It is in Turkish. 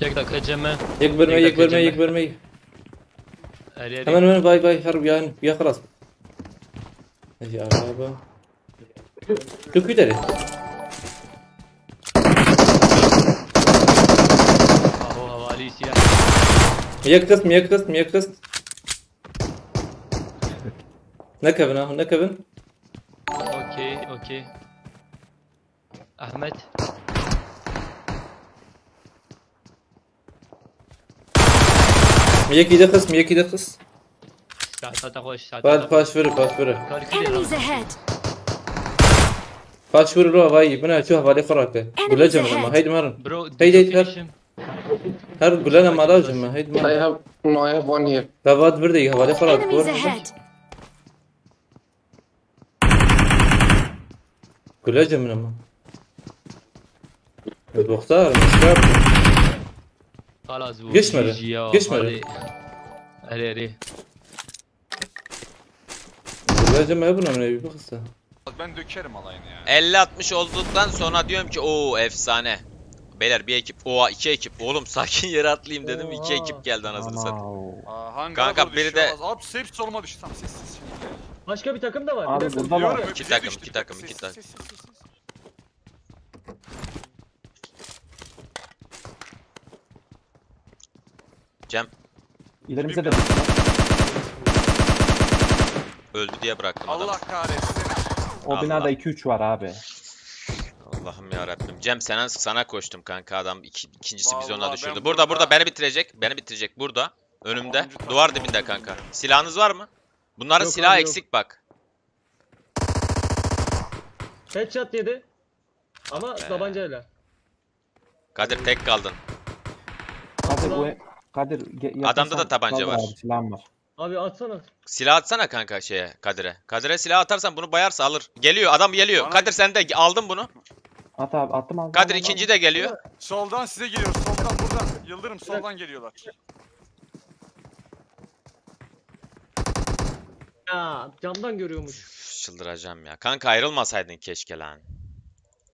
एक dakika Cem'e. एक बार में अरे hemen bay harbi yani ya خلاص هذه araba dök gidelim اهو حوالی سیاه. یک قسم نكبن اوکی احمد يكي دقس ساعتها خوش بعد ساعتها باش فرق Enemies ahead. باش فرق لو باي بنا شو هفالي خراكه قول جمع ما هيد مرن برو هيد هر قول لنا ما لازم ما هيد I مرن have one here. لا بعد بردي هفالي خراك Enemies ahead. قول جمع ما بختار مش خلاص bu Geçmedi. GG ya. Geçmedi. Hadi. قول جمع ابن من ابي بخسه Ben dökerim alayını ya. 50-60 olduktan sonra diyorum ki o efsane. Beyler bir ekip, oha 2 ekip. Oğlum sakin yere atlayayım dedim. 2 ekip geldi anasını satayım. Hangi Kanka, araba biri düşüyor? de- Abi hepsi soluma düştü. Tamam sessiz şimdi. Başka bir takım da var. Abi Bir dakika. burada var. Biliyorum, İki bize takım, düştü. iki takım, Sessiz, iki takım. sessiz. Cem İlerimize de öldü diye bıraktım adamı. Allah kahretsin. o binada 2-3 var abi. Allah'ım ya Rabbim. Cem sana koştum kanka, adam ikincisi bizi ona Vallahi düşürdü. ben Burada burada- beni bitirecek burada. Önümde. Sonuncu takım Duvar oldu dibinde ya. kanka. Silahınız var mı? Bunların Yok silahı abi, yok. eksik bak. Headshot yedi. Ama Ah be. tabancayla. Kadir tek kaldın. Kadir Adamda da tabanca var. Abi, silahım var. Abi atsana. Silah atsana kanka şeye Kadir'e. Kadir'e silah atarsan bunu bayarsa alır. Geliyor adam geliyor. Bana- Kadir sen de aldın bunu. At abi attım. Kadir ikinci de geliyor. Soldan size geliyor. Soldan buradan. Yıldırım soldan geliyorlar. Ya camdan görüyormuş. Üf, çıldıracağım ya. Kanka ayrılmasaydın keşke lan.